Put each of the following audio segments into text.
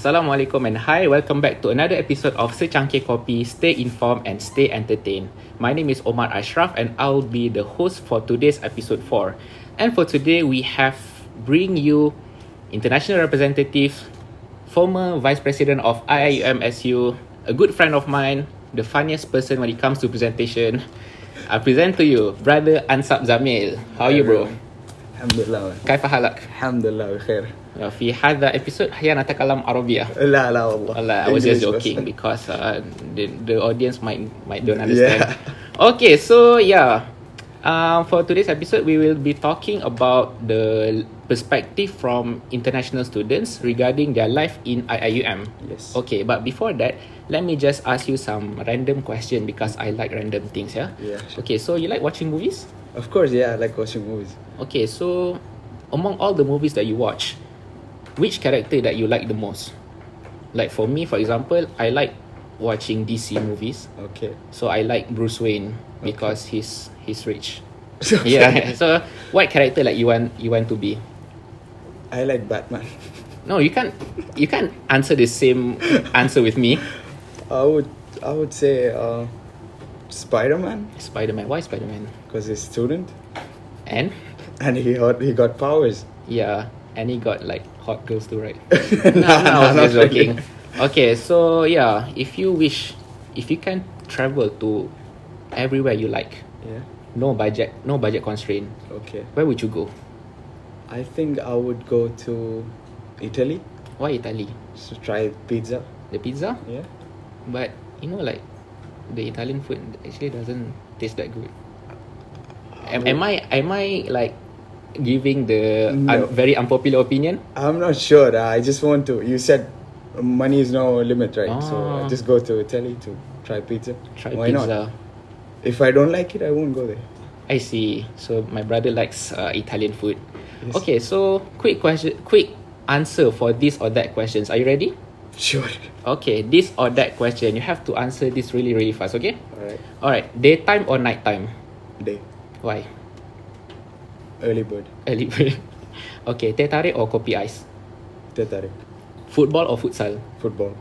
Assalamualaikum and hi, welcome back to another episode of Secangkir Kopi. Stay informed and stay entertained. My name is Omar Ashraf and I'll be the host for today's episode 4. And for today, we have bring you international representative, former vice president of IIUMSU, a good friend of mine, the funniest person when it comes to presentation. I present to you, brother Ansab Zamil. How are you, bro? Alhamdulillah. كيف حالك؟ Alhamdulillah بخير. في هذا episode أحيانا نتكلم عربية. لا والله. I was just joking because the audience might don't understand. Yeah. Okay, so for today's episode, we will be talking about the perspective from international students regarding their life in IIUM. Yes. Okay, but before that, let me just ask you some random question because I like random things, yeah? Yeah, sure. Okay, so you like watching movies? Of course, yeah, I like watching movies. Okay, so among all the movies that you watch, which character that you like the most? Like for me, for example, I like watching DC movies. Okay. So I like Bruce Wayne because he's rich. Okay. Yeah. So what character like you want to be? I like Batman. No, you can't answer the same answer with me. I would say Spider-Man. Spider-Man. Why Spider-Man? Because he's a student And he got powers. yeah, and he got like hot girls too, right? No, I was not just joking. Okay, so yeah, if you can travel to everywhere you like, Yeah. no budget constraint, Okay. where would you go? I think I would go to Italy Why Italy? to try pizza. The pizza? Yeah. But like the Italian food actually doesn't taste that good. Am I like giving the No. very unpopular opinion? I'm not sure. I just want to. You said money is no limit, right? So I just go to Italy to try pizza. Try Why pizza. not? If I don't like it, I won't go there. I see. So my brother likes Italian food. Yes. Okay, so quick answer for this or that questions. Are you ready? Sure. Okay, this or that question. You have to answer this really, really fast, okay? Alright. Daytime or nighttime? Day. Why? Early bird. Early bird. Okay, teh tarik or kopi ais? Teh tarik. Football or futsal? Football.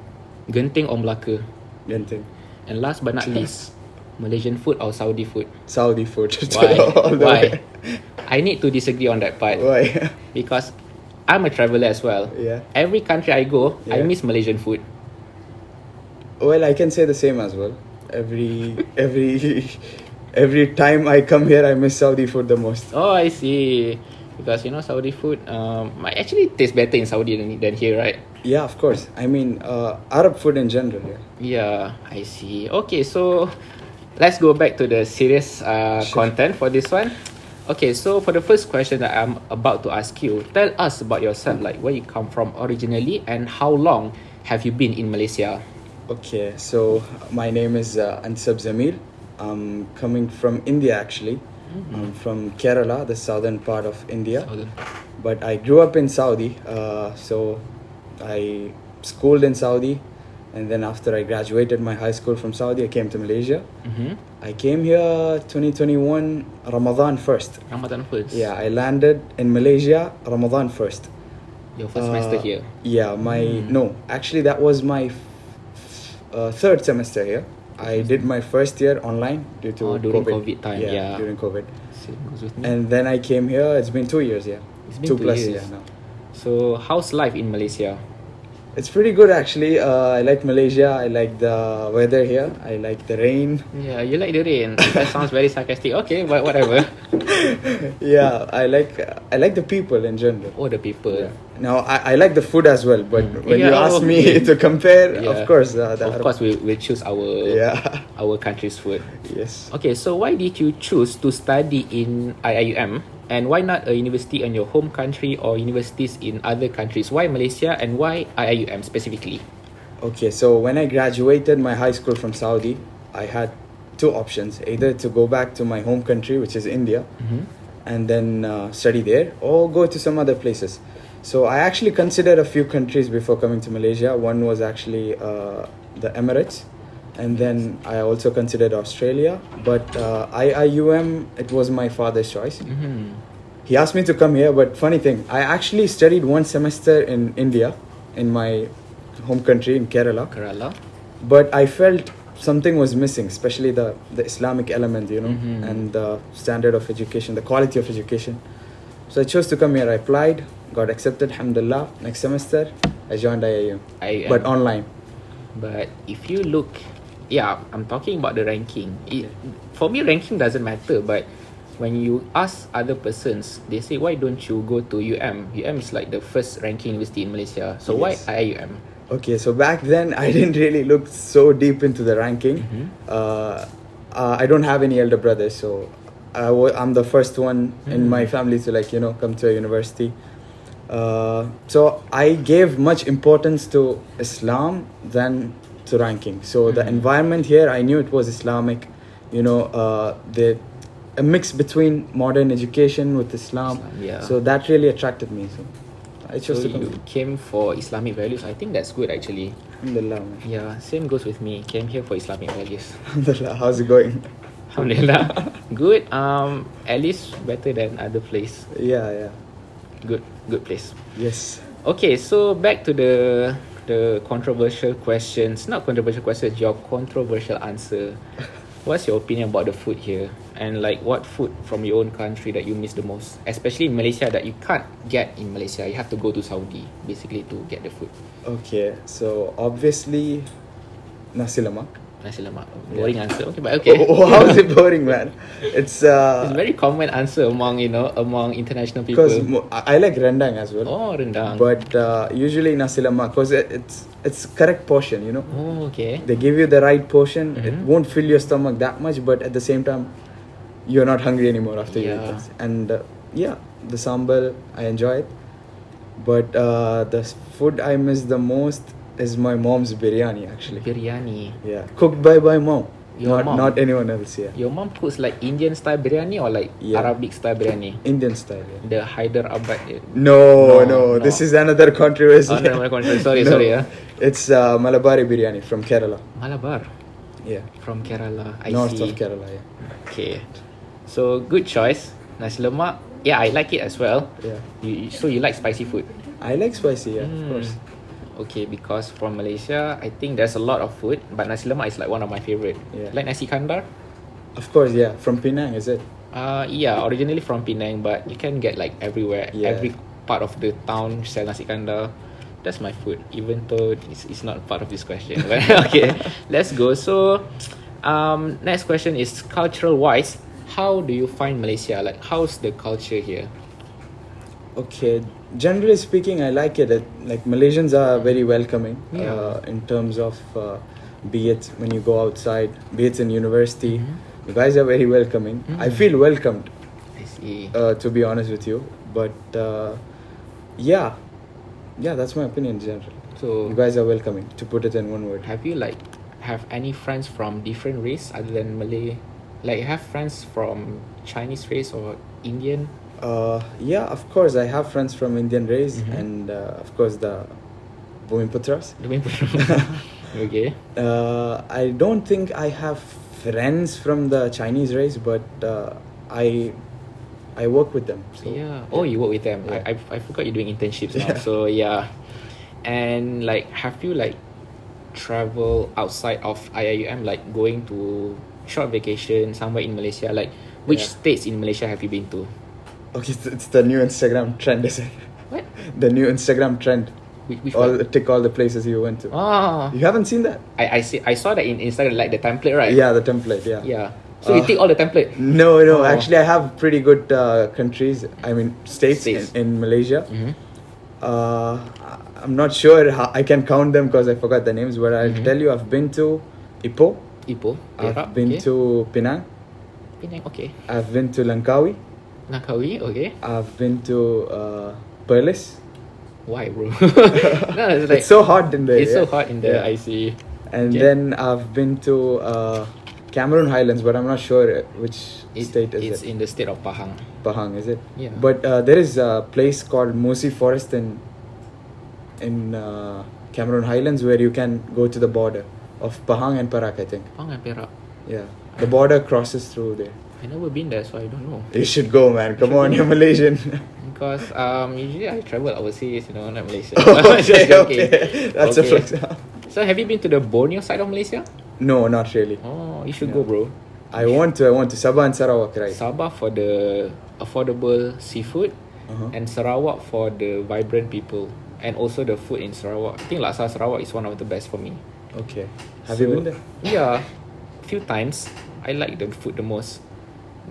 Genting or Melaka? Genting. And last but not least, Malaysian food or Saudi food? Saudi food. Why? All the Why? way. I need to disagree on that part. Why? Because I'm a traveler as well. Yeah. Every country I go, I Yeah. miss Malaysian food. Well, I can say the same as well. Every time I come here, I miss Saudi food the most. Oh, I see. Because Saudi food might actually taste better in Saudi than here, right? Yeah, of course. I mean, Arab food in general. Yeah. Yeah, I see. Okay, so let's go back to the serious content for this one. Okay, so for the first question that I'm about to ask you, tell us about yourself, like where you come from originally and how long have you been in Malaysia? Okay, so my name is Ansab Zamil. I'm coming from India actually. I'm from Kerala, the southern part of India. But I grew up in Saudi. So I schooled in Saudi. And then after I graduated my high school from Saudi, I came to Malaysia. I came here 2021 Ramadan first. Ramadan first. Yeah, I landed in Malaysia Ramadan first. Your first semester here. Yeah, no, actually that was my third semester here. I did my first year online due to during COVID time. Yeah. During COVID. Same goes with me. And then I came here. It's been 2 years. Yeah, It's been 2 plus years. now. So how's life in Malaysia? It's pretty good actually. I like Malaysia. I like the weather here. I like the rain. Yeah, you like the rain. That sounds very sarcastic. Okay, but whatever. Yeah, I like the people in general. Oh, the people. Yeah. Now I like the food as well. But when Yeah, you ask me okay. to compare, Yeah. of course, we choose our country's food. Yes. Okay, so why did you choose to study in IIUM? And why not a university in your home country or universities in other countries? Why Malaysia and why IIUM specifically? Okay, so when I graduated my high school from Saudi, I had two options: either to go back to my home country, which is India, and then study there, or go to some other places. So I actually considered a few countries before coming to Malaysia. One was actually the Emirates, and then I also considered Australia. But IIUM, it was my father's choice. He asked me to come here, but funny thing, I actually studied one semester in India, in my home country in Kerala. But I felt something was missing, especially the Islamic element, and the standard of education, the quality of education. So I chose to come here. I applied, got accepted, alhamdulillah. Next semester, I joined IIM, but online. But if you look, I'm talking about the ranking. For me, ranking doesn't matter, but when you ask other persons, they say, why don't you go to UM? UM is like the first ranking university in Malaysia. So Yes. why IIUM? Okay, so back then I didn't really look so deep into the ranking. I don't have any elder brothers, so I'm the first one in my family to come to a university. So I gave much importance to Islam than to ranking. So the environment here, I knew it was Islamic. A mix between modern education with Islam. So that really attracted me. So I chose So to come. you came for Islamic values. I think that's good actually. Alhamdulillah, man. Yeah, same goes with me. Came here for Islamic values. Alhamdulillah. How's it going? Alhamdulillah. Good. At least better than other place. Yeah. Good place. Yes. Okay, so back to the controversial questions. Not controversial questions, your controversial answer. What's your opinion about the food here? And like what food from your own country that you miss the most? Especially in Malaysia that you can't get in Malaysia. You have to go to Saudi basically to get the food. Okay, so obviously nasi lemak. Nasi lemak. Boring answer. Okay, but okay. Oh, how is it boring, man? It's It's a very common answer among international people. because I like rendang as well. Oh, rendang. But usually nasi lemak because it's correct portion. Oh, okay. They give you the right portion. It won't fill your stomach that much, but at the same time, you're not hungry anymore after you eat Yeah. it. And the sambal, I enjoy it. But the food I miss the most is my mom's biryani, actually. Biryani. Yeah, cooked by my mom. Your mom? Not anyone else. Yeah, Your mom cooks like Indian style biryani or like Yeah. Arabic style biryani? Indian style. Yeah. The Hyderabad. No, No. This is another controversy. Oh, no, sorry. It's Malabari biryani from Kerala. Malabar Yeah, from Kerala. I north see. of Kerala. Yeah. Okay, so good choice. Nasi lemak. Yeah, I like it as well. Yeah, So you like spicy food? I like spicy. Yeah, of course. Okay, because from Malaysia, I think there's a lot of food, but nasi lemak is like one of my favorite. Yeah. Like nasi kandar. Of course, yeah. From Penang, is it? Yeah, originally from Penang, but you can get like everywhere. Yeah. Every part of the town sell nasi kandar. That's my food, even though it's not part of this question. But okay, let's go. So, next question is cultural wise. How do you find Malaysia? Like, how's the culture here? Okay, generally speaking, I like it. Like Malaysians are very welcoming. Yeah. In terms of be it when you go outside, be it in university, you guys are very welcoming. I feel welcomed, I see. to be honest with you. But yeah, that's my opinion in general. So, You guys are welcoming, to put it in one word. have you have any friends from different race other than Malay? Like, have friends from Chinese race or Indian? Yeah, of course, I have friends from Indian race, and of course the Bumiputras. Okay. I don't think I have friends from the Chinese race, but I work with them. So. Yeah. Oh, you work with them. Yeah. I forgot you're doing internships now. Yeah. So yeah. And like, have you like travel outside of IIUM, like going to short vacation somewhere in Malaysia? Like, which Yeah. states in Malaysia have you been to? Okay, it's the new Instagram trend, is it? What? The new Instagram trend. Which one? Tick all the places you went to. Oh, You haven't seen that? I see. I saw that in Instagram, like the template, right? Yeah, the template. Yeah. Yeah. So you take all the template. No. Oh. Actually, I have pretty good countries. I mean, states. States. In Malaysia. Mhm. I'm not sure how I can count them because I forgot the names. But I'll tell you, I've been to Ipoh. Ipoh, Perak, I've been okay. to Penang. Penang, okay. I've been to Langkawi. Langkawi, okay. I've been to Perlis. Why, bro? No, it's like It's so hot in there. it's so yeah. hot in there. Yeah. I see. And Okay. then I've been to Cameron Highlands, but I'm not sure which state is It's it. in the state of Pahang. Pahang, is it? Yeah. But there is a place called Musi Forest in Cameron Highlands where you can go to the border of Pahang and Perak, I think. Pahang and Perak. Yeah, the border crosses through there. I never been there, so I don't know. You should go, man. Come on, you're Malaysian. Because usually I travel overseas, not Malaysia. Okay, Just joking. okay. That's a flex. So have you been to the Borneo side of Malaysia? No, not really. Oh, you should go, bro. I want to Sabah and Sarawak, right? Sabah for the affordable seafood, and Sarawak for the vibrant people, and also the food in Sarawak. I think Laksa Sarawak is one of the best for me. Okay. Have you been there? Yeah, few times. I like the food the most.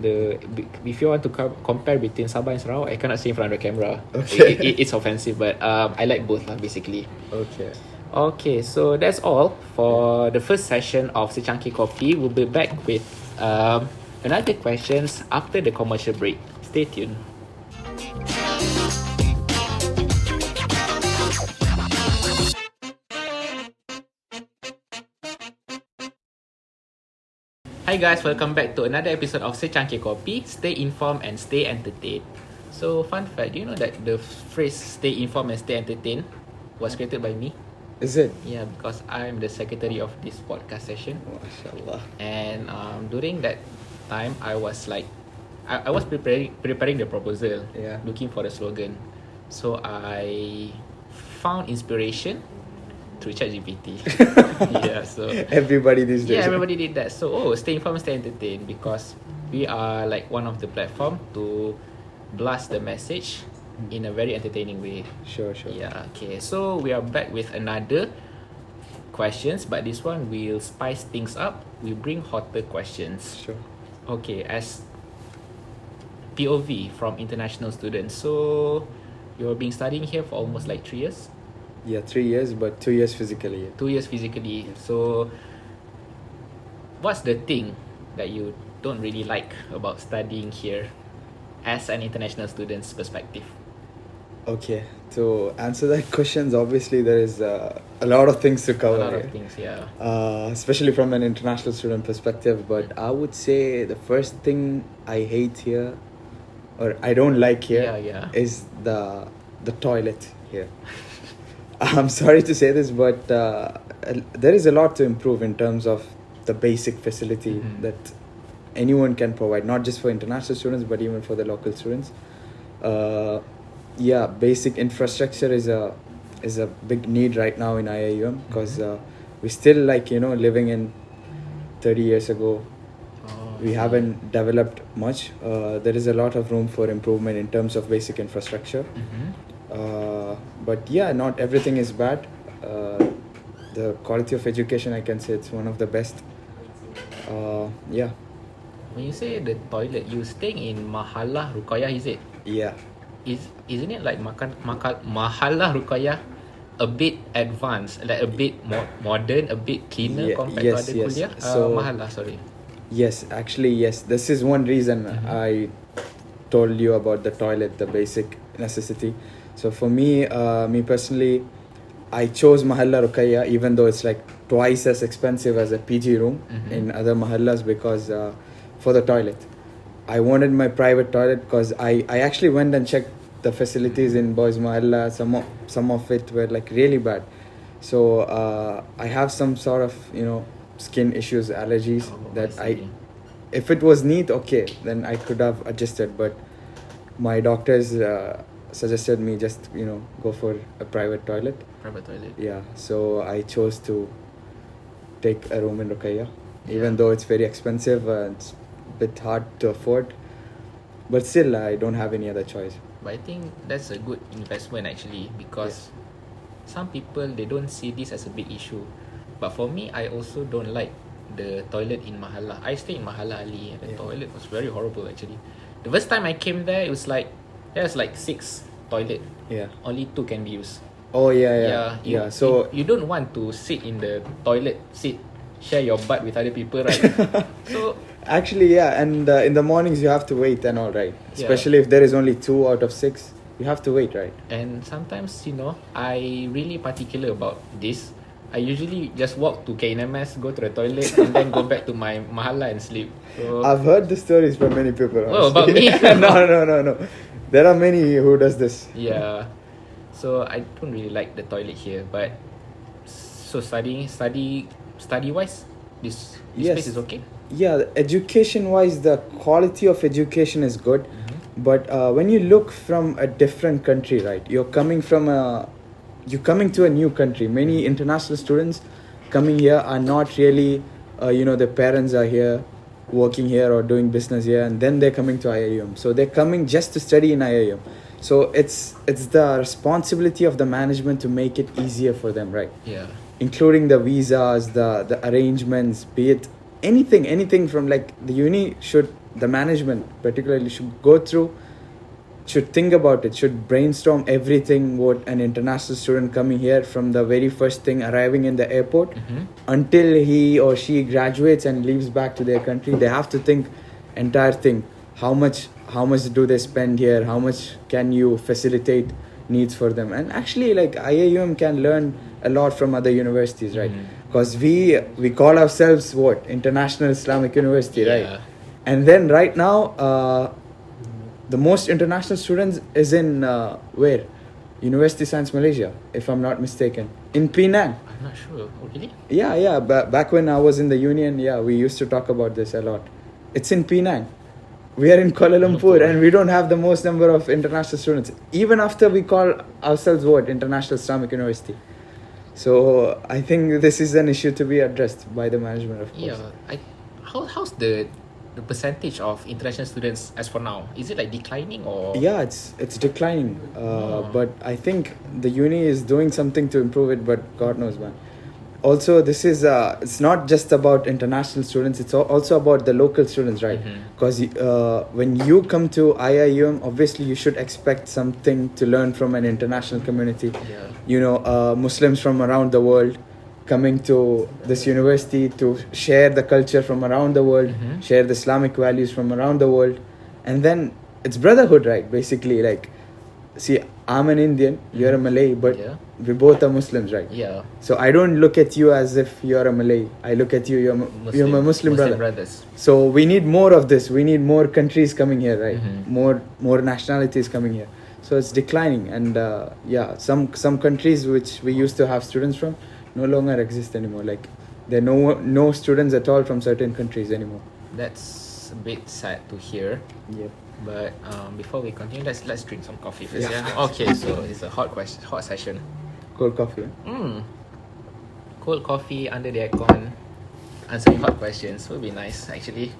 If you want to compare between Sabah and Sarawak, I cannot say in front of the camera. Okay. It's offensive, but I like both lah, basically. Okay. Okay, so that's all for the first session of Secangkir Kopi. We'll be back with another questions after the commercial break. Stay tuned. Hi guys, welcome back to another episode of Secangkir Kopi. Stay informed and stay entertained. So, fun fact, do you know that the phrase stay informed and stay entertained was created by me? Is it? Yeah, because I'm the secretary of this podcast session. MashaAllah. And during that time, I was like, I was preparing the proposal, Yeah. looking for the slogan. So I found inspiration through ChatGPT. Yeah, so Everybody these days. yeah, everybody did that. So stay informed, stay entertained, because we are like one of the platform to blast the message in a very entertaining way. Sure. Yeah, okay. So we are back with another questions, but this one will spice things up. We bring hotter questions. Sure. Okay, as POV from international students. So you've been studying here for almost like 3 years? Yeah, 3 years, but 2 years physically. Yeah. 2 years physically. So what's the thing that you don't really like about studying here as an international student's perspective? Okay, to answer that questions, obviously there is a lot of things to cover. A lot of here. things, yeah. Especially from an international student perspective. But I would say the first thing I hate here, or I don't like here, is the toilet here. I'm sorry to say this, but there is a lot to improve in terms of the basic facility that anyone can provide, not just for international students, but even for the local students. Yeah, basic infrastructure is a big need right now in IIUM, because we still living in 30 years ago. We haven't developed much. There is a lot of room for improvement in terms of basic infrastructure. But yeah, not everything is bad. The quality of education, I can say it's one of the best. Yeah. When you say the toilet, you staying in Mahallah Ruqayyah, is it? Yeah. Isn't it like Mahallah Ruqayyah a bit advanced, like a bit more modern, a bit cleaner compared to other kuliah? Mahallah, sorry. Yes, actually, yes. This is one reason I told you about the toilet, the basic necessity. So for me personally, I chose Mahalla Ruqayyah, even though it's like twice as expensive as a PG room in other mahallas, because for the toilet. I wanted my private toilet because I actually went and checked the facilities in Boys Mahalla. Some of it were like really bad. So I have some sort of skin issues, allergies that if it was neat, okay, then I could have adjusted. But my doctors suggested me just go for a private toilet. Private toilet. Yeah, so I chose to take a room in Ruqayyah, even though it's very expensive. It's a bit hard to afford, but still I don't have any other choice. But I think that's a good investment actually, because some people, they don't see this as a big issue. But for me, I also don't like the toilet in Mahalla. I stay in Mahalla Ali, and the toilet was very horrible actually. The first time I came there, it was like there's like 6 toilet. Yeah. Only 2 can be used. Oh yeah. So you don't want to sit in the toilet seat, share your butt with other people, right? So actually, and in the mornings you have to wait and all, right? Especially if there is only 2 out of 6, you have to wait, right? And sometimes I really particular about this. I usually just walk to KNMS, go to the toilet, and then go back to my mahala and sleep. So, I've heard the stories from many people. oh, about honestly. me? No. There are many who does this. Yeah. So I don't really like the toilet here, but so study wise, this Yes. place is okay. Yeah, education wise, the quality of education is good. But when you look from a different country, right, you're coming to a new country. Many international students coming here are not really, their parents are here, working here or doing business here, and then they're coming to IIM. So they're coming just to study in IIM. So it's the responsibility of the management to make it easier for them, right? Yeah. Including the visas, the arrangements, be it anything from like the management particularly should go through, should think about it, should brainstorm everything what an international student coming here from the very first thing arriving in the airport until he or she graduates and leaves back to their country. They have to think entire thing. How much do they spend here? How much can you facilitate needs for them? And actually, like IIM can learn a lot from other universities, right? Because we call ourselves what? International Islamic University, right? And then right now, the most international students is in where? University Science Malaysia, if I'm not mistaken, in Penang. I'm not sure. Oh, really? Yeah. Back when I was in the union, we used to talk about this a lot. It's in Penang. We are in Kuala Lumpur, and we don't have the most number of international students, even after we call ourselves what? International Islamic University. So I think this is an issue to be addressed by the management, of course. Yeah. How's the percentage of international students as for now? Is it like declining or? Yeah, it's declining. But I think the uni is doing something to improve it, but God knows, man. Also, this is it's not just about international students, it's also about the local students, right? Because when you come to IIM, obviously you should expect something to learn from an international community. Muslims from around the world coming to this university to share the culture from around the world, share the Islamic values from around the world. And then it's brotherhood, right? Basically, like, see, I'm an Indian, you're a Malay, but we both are Muslims, right? Yeah. So I don't look at you as if you're a Malay. I look at you, you're my Muslim brother. Brothers. So we need more of this. We need more countries coming here, right? More nationalities coming here. So it's declining, and some countries which we used to have students from no longer exist anymore. Like there are no students at all from certain countries anymore. That's a bit sad to hear. Yep. But before we continue, let's drink some coffee first. Yeah. Okay, so it's a hot session. Cold coffee. Cold coffee under the aircon, answering hot questions would be nice actually.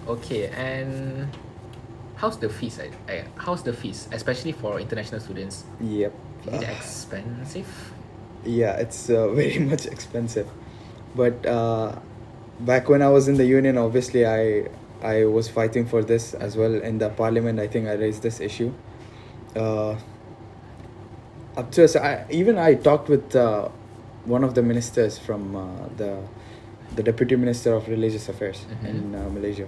Okay, and how's the fees? How's the fees, especially for international students? Yep. Is it expensive? Yeah, it's very much expensive. But back when I was in the union, obviously I was fighting for this as well in the parliament. I think I raised this issue. Up to us, I talked with one of the ministers from the deputy minister of religious affairs in Malaysia.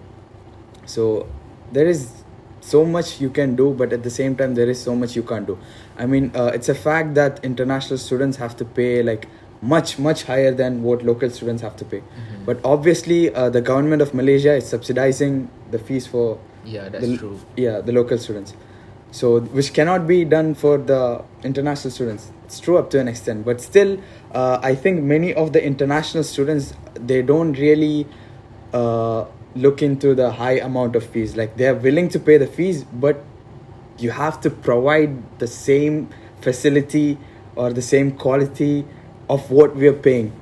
So there is so much you can do, but at the same time there is so much you can't do. I mean, it's a fact that international students have to pay like much higher than what local students have to pay. But obviously the government of Malaysia is subsidizing the fees for true. The local students, so which cannot be done for the international students. It's true up to an extent, but still I think many of the international students, they don't really look into the high amount of fees. Like they are willing to pay the fees, but you have to provide the same facility or the same quality of what we are paying.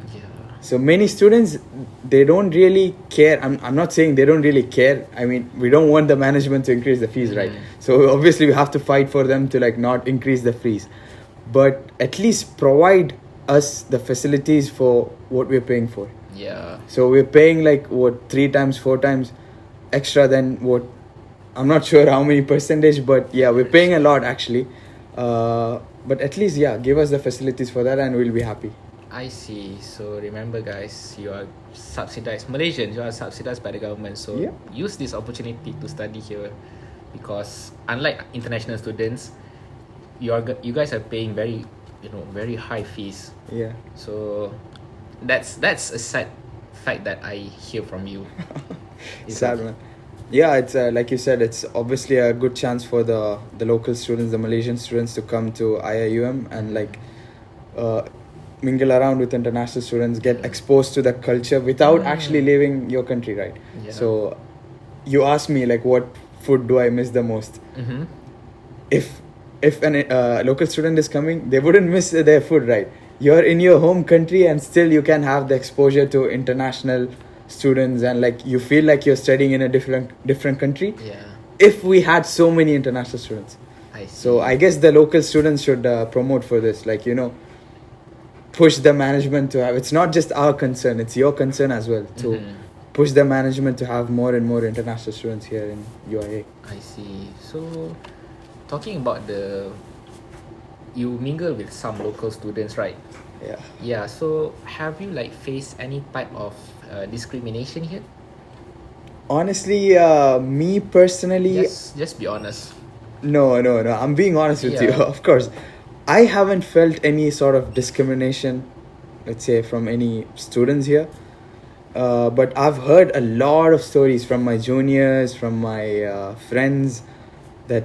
So many students, they don't really care. I'm not saying they don't really care. I mean, we don't want the management to increase the fees, right? So obviously we have to fight for them to like not increase the fees, but at least provide us the facilities for what we're paying for. Yeah. So we're paying like what 3 times, 4 times extra than what, I'm not sure how many percentage, but yeah, we're paying a lot actually. But at least give us the facilities for that, and we'll be happy. I see. So remember, guys, you are subsidized. Malaysians, you are subsidized by the government. So use this opportunity to study here, because unlike international students, you guys are paying very very high fees. Yeah. So that's a sad fact that I hear from you. Sad, man. Yeah, it's like you said, it's obviously a good chance for the local students, the Malaysian students, to come to IIUM and like mingle around with international students, get exposed to the culture without actually leaving your country, right? Yeah. So you asked me like, what food do I miss the most? Mm-hmm. If an local student is coming, they wouldn't miss their food, right? You're in your home country and still you can have the exposure to international students, and like you feel like you're studying in a different country. Yeah. If we had so many international students, I see. so I guess the local students should promote for this, like push the management to have. It's not just our concern; it's your concern as well to push the management to have more and more international students here in UIA. I see. So, talking about you mingle with some local students, right? Yeah. Yeah. So, have you like faced any type of discrimination here? Honestly, me personally, Just be honest. no. I'm being honest with you. Yeah. Of course, I haven't felt any sort of discrimination, let's say, from any students here. But I've heard a lot of stories from my juniors, from my friends, that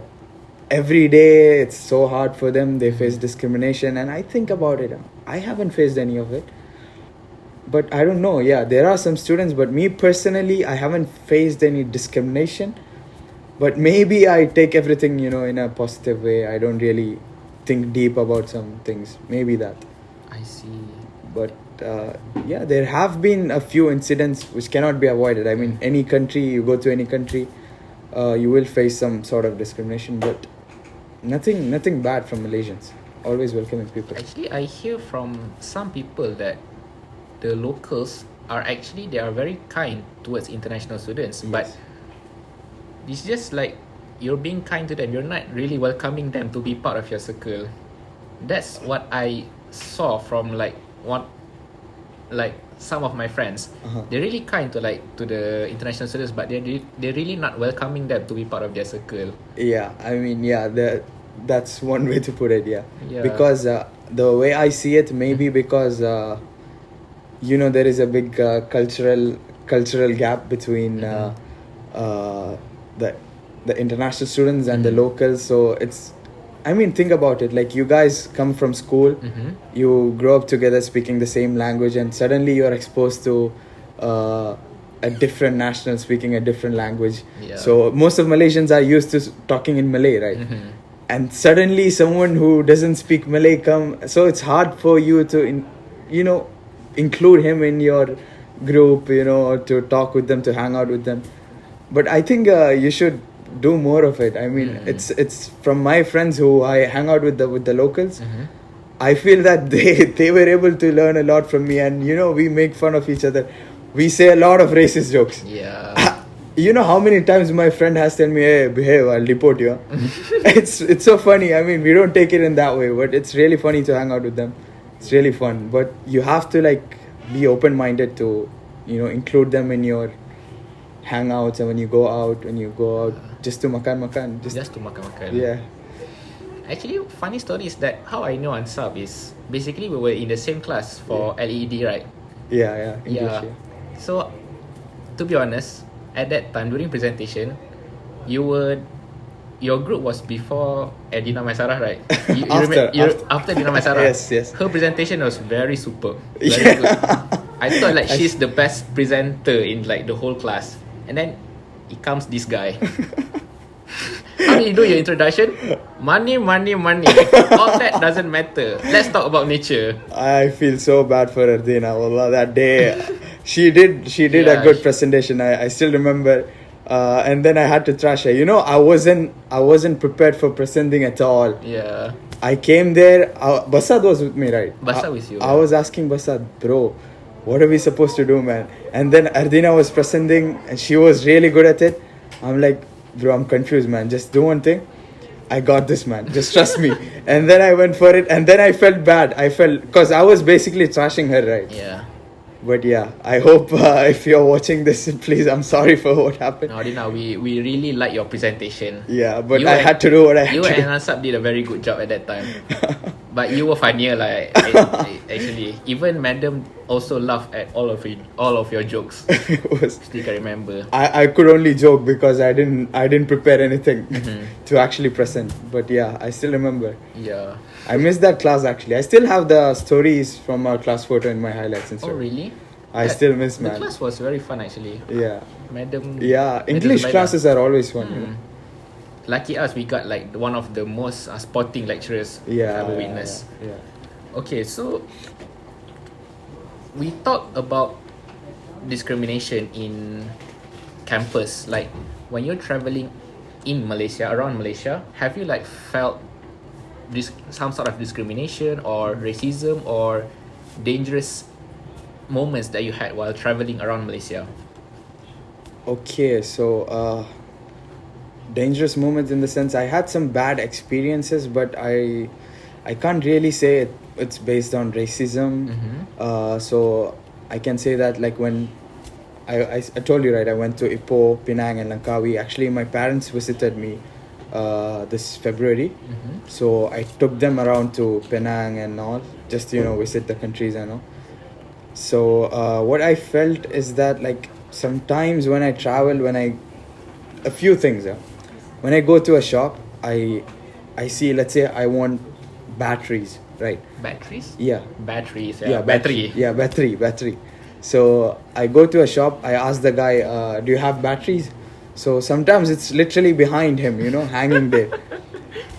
every day it's so hard for them. They face discrimination, and I think about it. I haven't faced any of it. But I don't know. Yeah, there are some students, but me personally, I haven't faced any discrimination. But maybe I take everything, in a positive way. I don't really think deep about some things. Maybe that. I see. But yeah, there have been a few incidents which cannot be avoided. I mean, any country, you go to any country, you will face some sort of discrimination. But nothing bad from Malaysians. Always welcoming people. Actually, I hear from some people that the locals they are very kind towards international students, but Yes. it's just like you're being kind to them. You're not really welcoming them to be part of your circle. That's what I saw from some of my friends. They're really kind to the international students, but they're really not welcoming them to be part of their circle. Yeah, I mean, that's one way to put it. Yeah, Yeah. because the way I see it, maybe because there is a big cultural gap between the international students and the locals. So think about it. Like, you guys come from school, you grow up together speaking the same language, and suddenly you're exposed to a different national speaking a different language. Yeah. So most of Malaysians are used to talking in Malay, right? And suddenly someone who doesn't speak Malay so it's hard for you to include him in your group, or to talk with them, to hang out with them. But I think you should do more of it. I mean, it's from my friends who I hang out with the locals. I feel that they were able to learn a lot from me, and we make fun of each other. We say a lot of racist jokes. Yeah. You know how many times my friend has told me, "Hey, behave, I'll report you." It's so funny. I mean, we don't take it in that way, but it's really funny to hang out with them. It's really fun. But you have to be open-minded to include them in your hangouts, and when you go out just to makan, Just to makan. yeah. Actually, funny story is that how I know Ansab is basically we were in the same class for LED, right? Yeah, English, yeah. So, to be honest, at that time during presentation, your group was before Edina Maisarah, right? After Edina Maisarah. Yes. Her presentation was very superb. Very good. I thought she's the best presenter in the whole class. And then it comes this guy. How do you do your introduction? Money. All that doesn't matter. Let's talk about nature. I feel so bad for Ardina. Wallah, that day she did Yeah, a good presentation. I still remember. And then I had to trash her. I wasn't prepared for presenting at all. Yeah. I came there. Basad was with me, right? Basad with you. I was asking Basad, bro, what are we supposed to do, man? And then Ardina was presenting, and she was really good at it. I'm like, bro, I'm confused, man. Just do one thing. I got this, man. Just trust me. And then I went for it, and then I felt bad. Because I was basically trashing her, right? Yeah. But yeah, I hope if you're watching this, please, I'm sorry for what happened. No, Dina, we really like your presentation. Yeah, but I had to do what I had to do. You and Ansab did a very good job at that time. But you were funnier, like actually. Even Madam also laughed at all of your jokes. It was. Still can remember. I could only joke because I didn't prepare anything Mm-hmm. to actually present. But yeah, I still remember. Yeah. I missed that class actually. I still have the stories from our class photo in my highlights and Oh stuff. really? I still miss, The man. class was very fun actually. Yeah. Madam. Yeah, Madam English Zubaida. classes are always fun. You know? Lucky us, we got like one of the most sporting lecturers Yeah. I've ever witnessed. Yeah. Okay, so we talked about discrimination in campus. Like when you're traveling in Malaysia, around Malaysia, have you like felt some sort of discrimination or racism or dangerous moments that you had while traveling around Malaysia? Okay, so dangerous moments in the sense I had some bad experiences, but I can't really say it's based on racism. So I can say that like when I told you, right, I went to Ipoh, Penang and Langkawi. Actually my parents visited me this February. So I took them around to Penang and all, just to, visit the countries and all. So what I felt is that like sometimes when I travel, a few things, when I go to a shop, I see, let's say I want batteries, right? Batteries? Yeah. Batteries, Yeah, battery. Yeah, battery. So I go to a shop, I ask the guy, do you have batteries? So sometimes it's literally behind him, hanging there.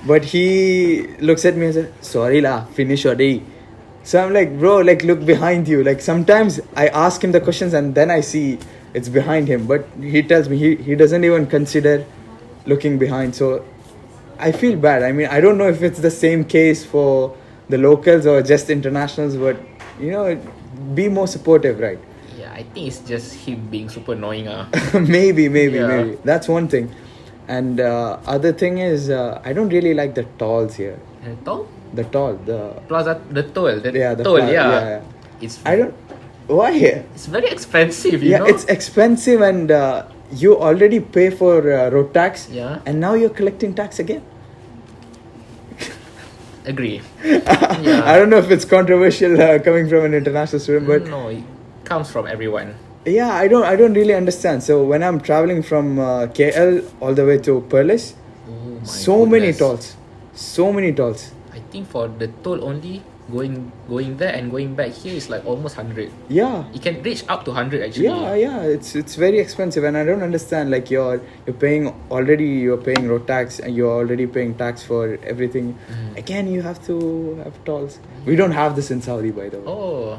But he looks at me and says, sorry lah, finish already. So I'm like, bro, like look behind you. Like sometimes I ask him the questions and then I see it's behind him. But he tells me he doesn't even consider looking behind. So I feel bad. I mean, I don't know if it's the same case for the locals or just internationals, but be more supportive, right? Yeah, I think it's just him being super annoying. maybe. Yeah. That's one thing. And other thing is, I don't really like the tolls here. Toll? The toll, Plaza, the toll. The the toll, yeah. It's I don't. Why? It's very expensive, you know. It's expensive, and you already pay for road tax. Yeah. And now you're collecting tax again. Agree. Yeah. I don't know if it's controversial coming from an international student, but no, it comes from everyone. yeah, I don't really understand. So when I'm traveling from KL all the way to Perlis, Oh my so many goodness. tolls. I think for the toll only going there and going back here is like almost 100. Yeah. It can reach up to 100 actually. Yeah, it's very expensive, and I don't understand. Like you're paying road tax, and you're already paying tax for everything. Again, you have to have tolls. We don't have this in Saudi, by the way. Oh.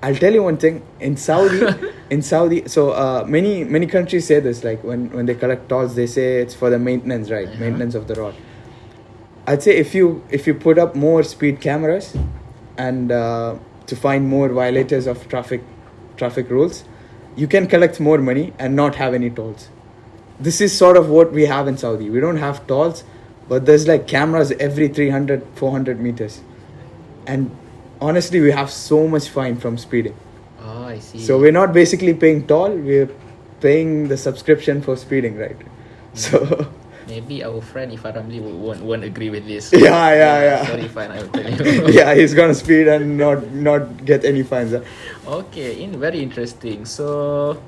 I'll tell you one thing. In Saudi, so many countries say this. Like when they collect tolls, they say it's for the maintenance, right? Maintenance of the road. I'd say if you put up more speed cameras and to find more violators of traffic rules, you can collect more money and not have any tolls. This is sort of what we have in Saudi. We don't have tolls, but there's like cameras every 300 400 meters, and honestly we have so much fine from speeding. Oh, I see. So we're not basically paying toll, we're paying the subscription for speeding, right? So maybe our friend Ifan Ramli won't agree with this. Yeah. Sorry, Ifan, I will tell you. Yeah, he's gonna speed and not get any fines. Okay, very interesting. So,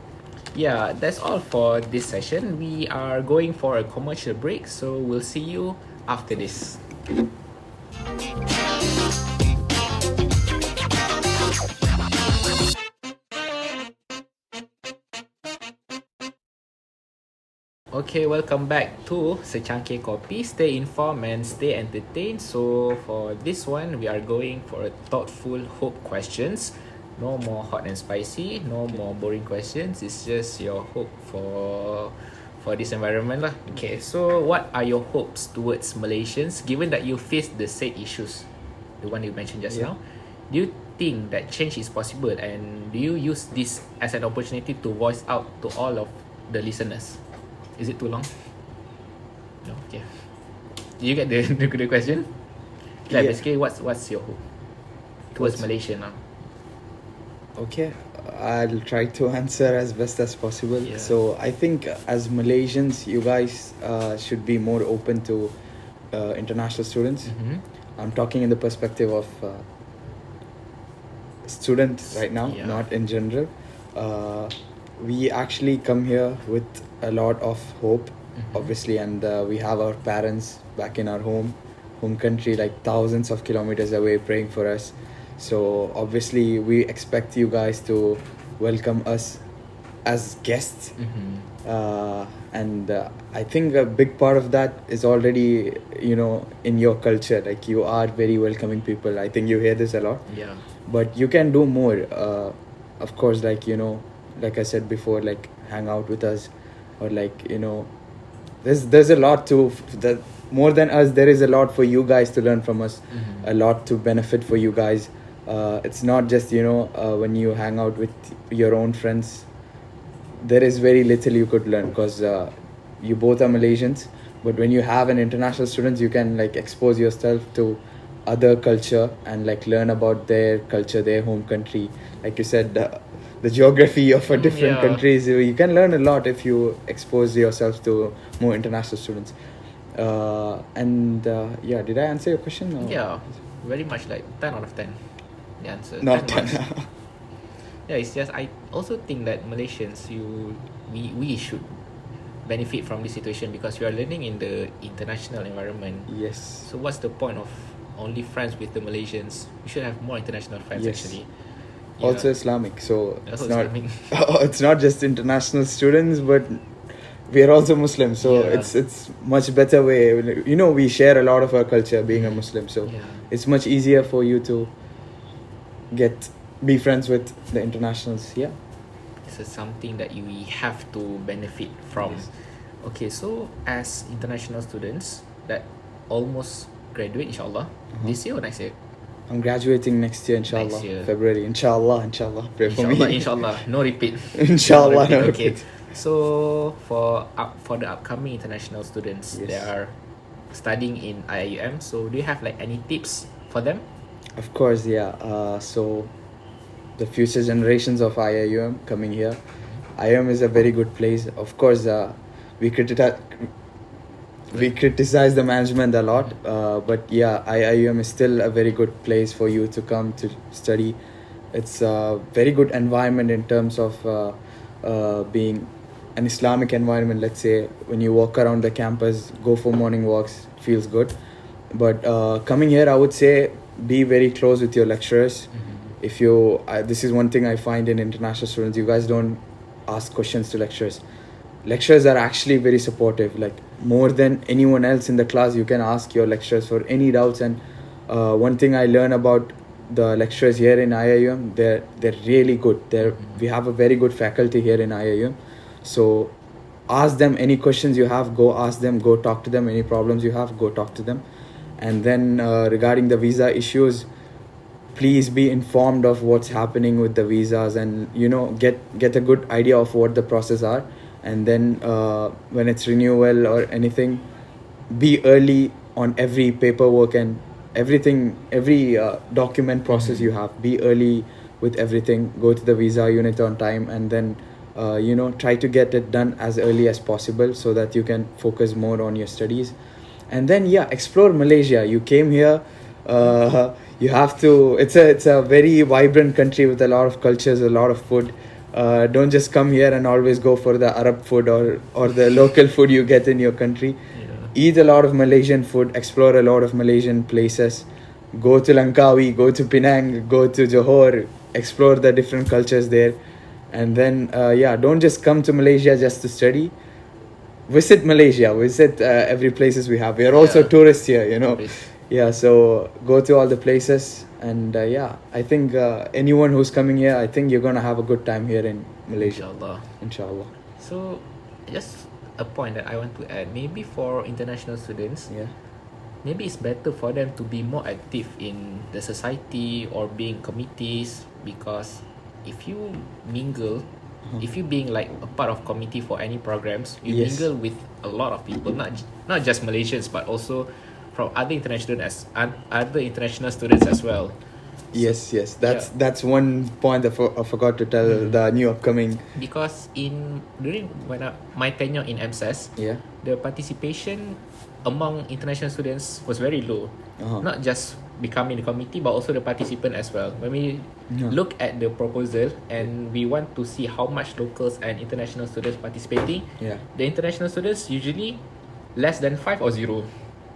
yeah, that's all for this session. We are going for a commercial break, so we'll see you after this. Okay, welcome back to Secangkir Kopi. Stay informed and stay entertained. So for this one, we are going for a thoughtful hope questions. No more hot and spicy, no more boring questions. It's just your hope for this environment lah. Okay, so what are your hopes towards Malaysians given that you face the said issues, the one you mentioned just now? Do you think that change is possible, and do you use this as an opportunity to voice out to all of the listeners? Is it too long? No, okay. Did you get the question? Like basically, what's your hope towards Malaysia now? Okay, I'll try to answer as best as possible. Yeah. So I think as Malaysians, you guys should be more open to international students. I'm talking in the perspective of students right now, not in general. We actually come here with a lot of hope, obviously, and we have our parents back in our home country, like thousands of kilometers away, praying for us. So obviously, we expect you guys to welcome us as guests. And I think a big part of that is already, in your culture. Like, you are very welcoming people. I think you hear this a lot. Yeah. But you can do more. Of course, like, like I said before, like, hang out with us, or like, there's a lot to that. More than us, there is a lot for you guys to learn from us. A lot to benefit for you guys. It's not just when you hang out with your own friends, there is very little you could learn, because you both are Malaysians. But when you have an international student, you can like expose yourself to other culture and like learn about their culture, their home country. Like you said, the geography of a different countries, you can learn a lot if you expose yourself to more international students. Did I answer your question? Or? Yeah, very much like 10 out of 10. The answer. Not 10 10. marks. Yeah, it's just I also think that Malaysians, we should benefit from this situation, because we are learning in the international environment. Yes. So what's the point of only friends with the Malaysians? We should have more international friends, actually. Yeah. Also Islamic, so Also it's not Islamic. it's not just international students, but we are also Muslims, so it's much better way. We share a lot of our culture being a Muslim, so it's much easier for you to be friends with the internationals. This is something that we have to benefit from. Yes. Okay, so as international students that almost graduate, inshallah, this year or next year? I'm graduating next year, inshallah. Next year. February, inshallah. Pray for me. Inshallah, no repeat. Inshallah, no Okay. repeat. So for the upcoming international students Yes. that are studying in IIUM, so do you have like any tips for them? Of course, yeah. So the future generations of IIUM coming here, IIUM is a very good place. Of course, we criticize the management a lot, but yeah, IIUM is still a very good place for you to come to study. It's a very good environment in terms of being an Islamic environment. Let's say when you walk around the campus, go for morning walks, feels good. But coming here, I would say be very close with your lecturers. If you this is one thing I find in international students, you guys don't ask questions to lecturers. Lecturers are actually very supportive, like more than anyone else in the class. You can ask your lecturers for any doubts. And one thing I learn about the lecturers here in IIUM, they're really good. We have a very good faculty here in IIUM. So ask them any questions you have, go ask them, go talk to them. Any problems you have, go talk to them. And then regarding the visa issues, please be informed of what's happening with the visas, and get a good idea of what the process are. And then when it's renewal or anything, be early on every paperwork and everything, every document process you have. Be early with everything. Go to the visa unit on time, and then try to get it done as early as possible, so that you can focus more on your studies. And then explore Malaysia. You came here, you have to. It's a very vibrant country with a lot of cultures, a lot of food. Don't just come here and always go for the Arab food or the local food you get in your country. Eat a lot of Malaysian food, explore a lot of Malaysian places. Go to Langkawi, go to Penang, go to Johor, explore the different cultures there. And then don't just come to Malaysia just to study. Visit Malaysia, visit every places we have. We are also tourists here, so go to all the places. And I think anyone who's coming here, I think you're gonna have a good time here in Malaysia. Inshallah. So just a point that I want to add, maybe for international students, maybe it's better for them to be more active in the society or being committees, because if you mingle, if you being like a part of committee for any programs, you mingle with a lot of people, not just Malaysians, but also from other international students as well. Yes, that's one point I forgot to tell the new upcoming. Because during my tenure in MSAS, the participation among international students was very low. Not just becoming the committee, but also the participant as well. When we look at the proposal and we want to see how much locals and international students participating, the international students usually less than 5 or 0.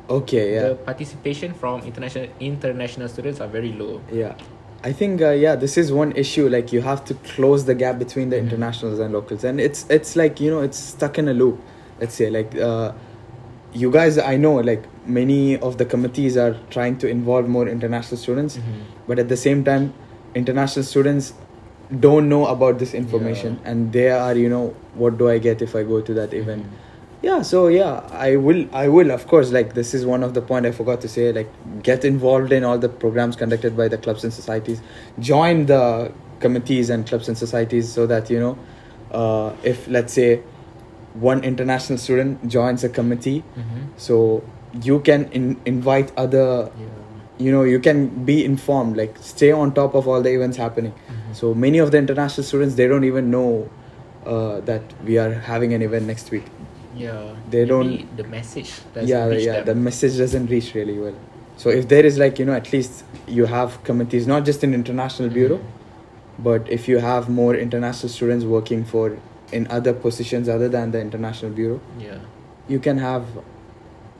Okay, yeah. The participation from international students are very low. Yeah. I think this is one issue. Like, you have to close the gap between the internationals and locals, and it's like, you know, it's stuck in a loop. Let's say, like, you guys, I know, like, many of the committees are trying to involve more international students, but at the same time, international students don't know about this information, and they are, you know, what do I get if I go to that event? Yeah, so yeah, I will of course, like, this is one of the point I forgot to say, like, get involved in all the programs conducted by the clubs and societies, join the committees and clubs and societies, so that, you know, if, let's say, one international student joins a committee, so you can invite other, you know, you can be informed, like, stay on top of all the events happening. So many of the international students, they don't even know that we are having an event next week. Yeah, they maybe the message doesn't reach them. The message doesn't reach really well. So if there is, like, you know, at least you have committees, not just in international bureau, but if you have more international students working for in other positions other than the international bureau, you can have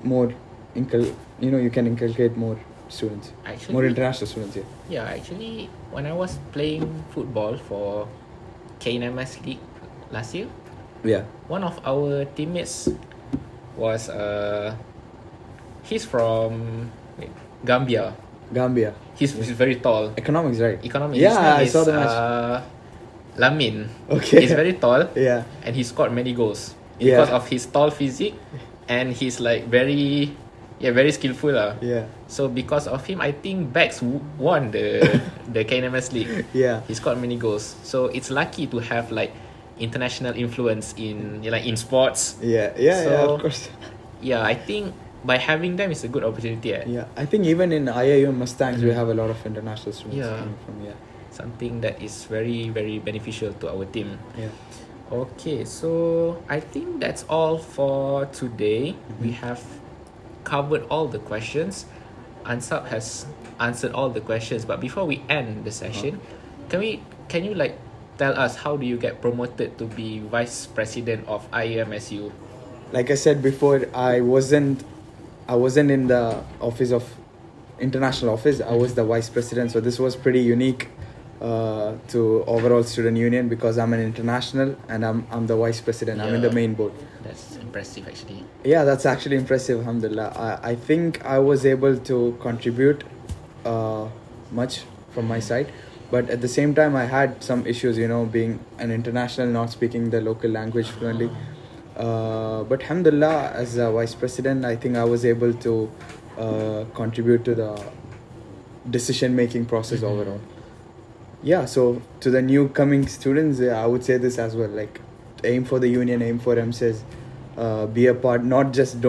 more you can inculcate more students, actually, more international students. Actually, when I was playing football for KNMS League last year, one of our teammates was he's from Gambia. He's very tall. Economics, right? Economics. Yeah, I saw the match. Lamin. Okay. He's very tall. Yeah. And he scored many goals because of his tall physique, and he's like very skillful lah. Yeah. So because of him, I think Bex won the KNMS League. Yeah. He scored many goals. So it's lucky to have like international influence in sports. Yeah, of course. Yeah, I think by having them is a good opportunity. Yeah, I think even in IIU Mustangs we have a lot of international students coming from. Something that is very, very beneficial to our team. Yeah. Okay, so I think that's all for today. We have covered all the questions. Ansab has answered all the questions, but before we end the session, can you like tell us how do you get promoted to be vice president of IUMSU? Like I said before, I wasn't in the office of international office. I was the vice president, so this was pretty unique to overall student union, because I'm an international and I'm the vice president. I'm in the main board. That's impressive, actually. Yeah, that's actually impressive. Alhamdulillah. I think I was able to contribute much from my side, but at the same time I had some issues, being an international, not speaking the local language fluently. But alhamdulillah, as a vice president, I think I was able to contribute to the decision making process overall. Yeah, so to the new coming students, I would say this as well, like, aim for the union, aim for MSES, be a part, don't just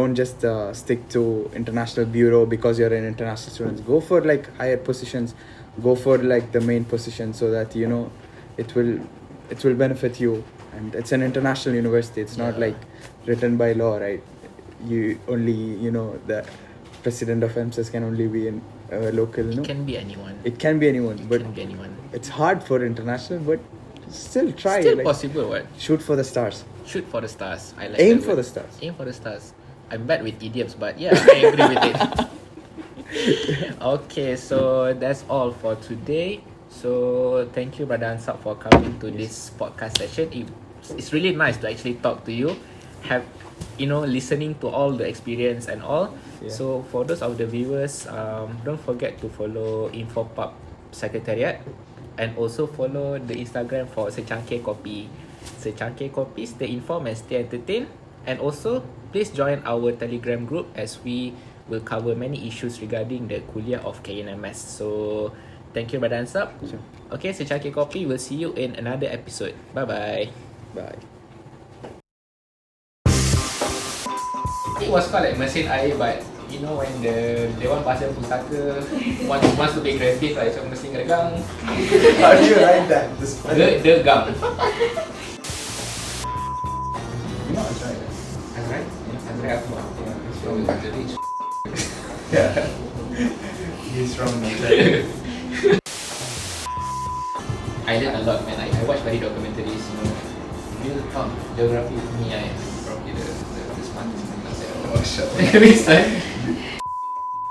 stick to international bureau because you're an international student. Go for like higher positions, go for like the main position, so that it will benefit you. And it's an international university, it's not like written by law, right? You only, the president of MSES can only be in local. It can be anyone. It can be anyone, but it's hard for international, but still try. Still possible, what? Shoot for the stars. Shoot for the stars. I like Aim that for word. the stars. Aim for the stars. I'm bad with idioms, but yeah, I agree with it. Okay, so that's all for today. So thank you, Brother Ansab, for coming to this podcast session. It's really nice to actually talk to you, have listening to all the experience and all. So for those of the viewers, don't forget to follow InfoPub Secretariat, and also follow the Instagram for Secangkir Kopi. Secangkir Kopi, stay informed and stay entertained. And also, please join our Telegram group, as we will cover many issues regarding the kuliah of KNMS. So thank you, Brother Ansab. Sure. Okay, Secangkir Kopi, we'll see you in another episode. Bye-bye. Bye. It was called like mesin air, but when the one pasal pustaka wants to be creative, like macam mesin gegang. How do you write that? Gegang. I tried it. Azrai? Azrai apa? The rich. Yeah. He's from Nigeria. I learn a lot, man. I watch many documentaries, you know. Real talk, geography with me, I am probably the smartest man out there. Oh, shut up. Next time,